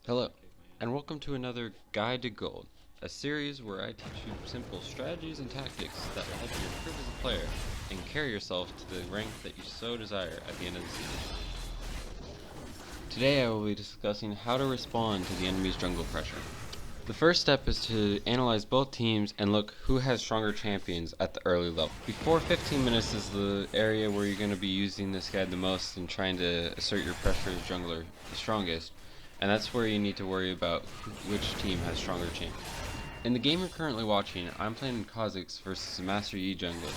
Hello, and welcome to another Guide to Gold, a series where I teach you simple strategies and tactics that will help you improve as a player and carry yourself to the rank that you so desire at the end of the season. Today I will be discussing how to respond to the enemy's jungle pressure. The first step is to analyze both teams and look who has stronger champions at the early level. Before 15 minutes is the area where you're going to be using this guide the most and trying to assert your pressure as jungler the strongest, and that's where you need to worry about which team has stronger champions. In the game you're currently watching, I'm playing Kha'Zix versus a Master Yi jungler.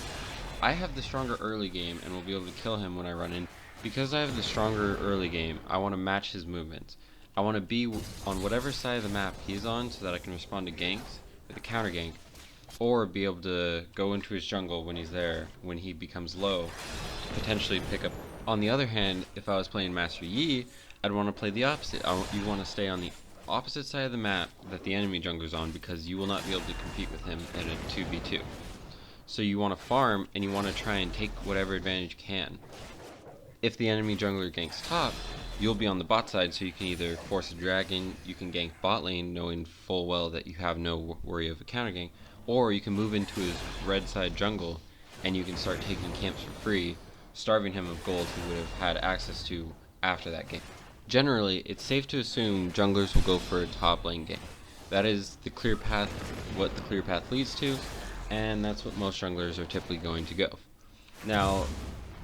I have the stronger early game and will be able to kill him when I run in. Because I have the stronger early game, I want to match his movements. I want to be on whatever side of the map he's on so that I can respond to ganks with a counter gank, or be able to go into his jungle when he's there, when he becomes low, to potentially pick up. On the other hand, if I was playing Master Yi, I'd want to play the opposite. You want to stay on the opposite side of the map that the enemy jungler's on, because you will not be able to compete with him in a 2v2. So you want to farm and you want to try and take whatever advantage you can. If the enemy jungler ganks top, you'll be on the bot side, so you can either force a dragon, you can gank bot lane knowing full well that you have no worry of a counter gank, or you can move into his red side jungle and you can start taking camps for free, starving him of gold he would have had access to after that game. Generally, it's safe to assume junglers will go for a top lane gank. That is the clear path, what the clear path leads to, and that's what most junglers are typically going to go. Now,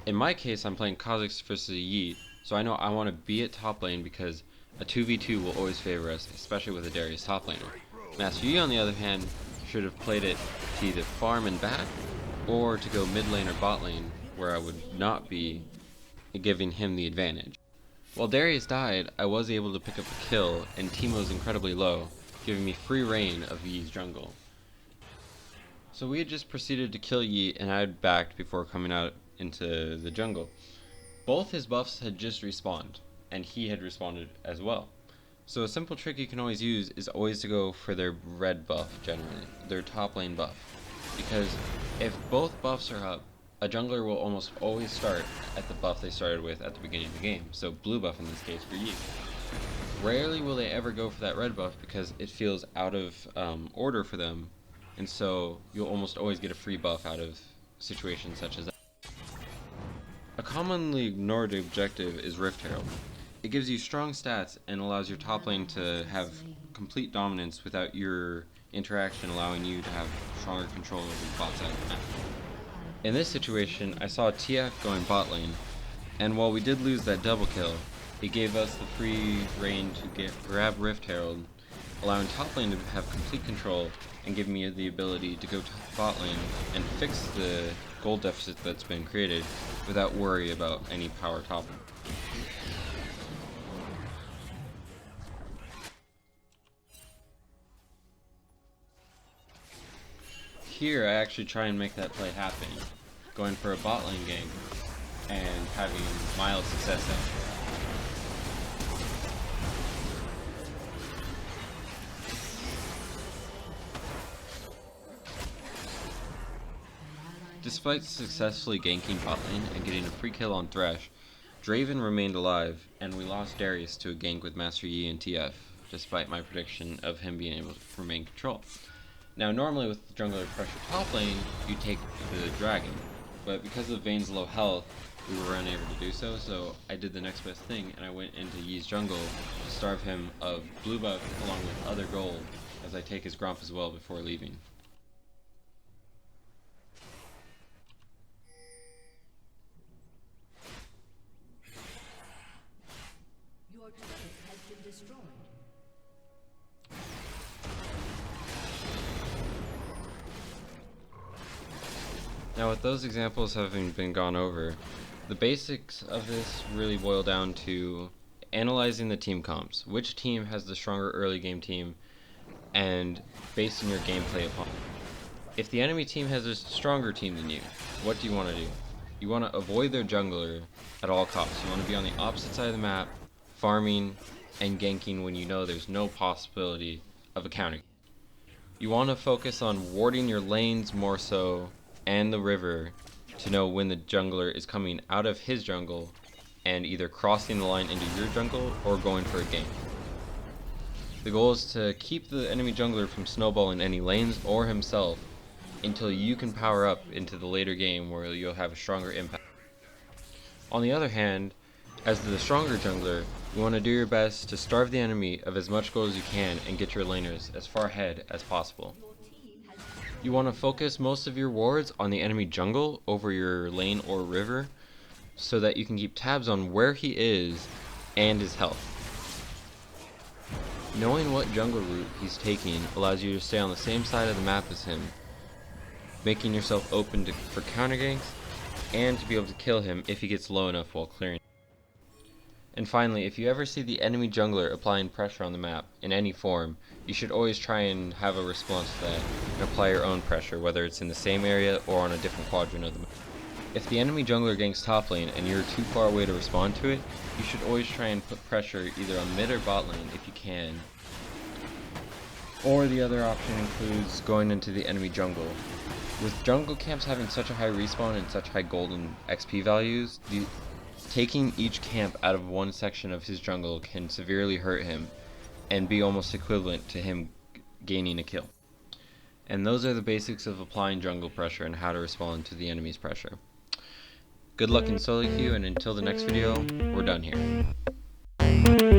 in my case, I'm playing Kha'Zix versus Yi, so I know I want to be at top lane because a 2v2 will always favor us, especially with a Darius top laner. Master Yi, on the other hand, should have played it to either farm and back, or to go mid lane or bot lane, where I would not be giving him the advantage. While Darius died, I was able to pick up a kill, and Teemo's incredibly low, giving me free reign of Yi's jungle. So we had just proceeded to kill Yi, and I had backed before coming out into the jungle. Both his buffs had just respawned, and he had responded as well. So a simple trick you can always use is always to go for their red buff, generally, their top lane buff. Because if both buffs are up, a jungler will almost always start at the buff they started with at the beginning of the game, so blue buff in this case for Yi. Rarely will they ever go for that red buff because it feels out of order for them, and so you'll almost always get a free buff out of situations such as that. A commonly ignored objective is Rift Herald. It gives you strong stats and allows your top lane to have complete dominance without your interaction allowing you to have stronger control over the bot side of the map. In this situation, I saw TF going bot lane, and while we did lose that double kill, it gave us the free reign to grab Rift Herald, allowing top lane to have complete control and give me the ability to go to bot lane and fix the gold deficit that's been created without worry about any power topping. Here I actually try and make that play happen, going for a bot lane game and having mild success at it. Despite successfully ganking bot lane and getting a free kill on Thresh, Draven remained alive, and we lost Darius to a gank with Master Yi and TF, despite my prediction of him being able to remain in control. Now normally with jungler pressure top lane, you take the dragon, but because of Vayne's low health, we were unable to do so, so I did the next best thing and I went into Yi's jungle to starve him of blue buff along with other gold as I take his Gromp as well before leaving. Your turret has been destroyed. Now with those examples having been gone over, the basics of this really boil down to analyzing the team comps. Which team has the stronger early game team, and basing your gameplay upon it. If the enemy team has a stronger team than you, what do you want to do? You want to avoid their jungler at all costs. You want to be on the opposite side of the map, farming and ganking when you know there's no possibility of a counter. You want to focus on warding your lanes more so, and the river, to know when the jungler is coming out of his jungle and either crossing the line into your jungle or going for a gank. The goal is to keep the enemy jungler from snowballing any lanes or himself until you can power up into the later game where you'll have a stronger impact. On the other hand, as the stronger jungler, you want to do your best to starve the enemy of as much gold as you can and get your laners as far ahead as possible. You want to focus most of your wards on the enemy jungle over your lane or river so that you can keep tabs on where he is and his health. Knowing what jungle route he's taking allows you to stay on the same side of the map as him, making yourself open for counter ganks and to be able to kill him if he gets low enough while clearing. And finally, if you ever see the enemy jungler applying pressure on the map in any form, you should always try and have a response to that and apply your own pressure, whether it's in the same area or on a different quadrant of the map. If the enemy jungler ganks top lane and you're too far away to respond to it, you should always try and put pressure either on mid or bot lane if you can. Or the other option includes going into the enemy jungle. With jungle camps having such a high respawn and such high golden XP values, taking each camp out of one section of his jungle can severely hurt him and be almost equivalent to him gaining a kill. And those are the basics of applying jungle pressure and how to respond to the enemy's pressure. Good luck in solo queue, and until the next video, we're done here.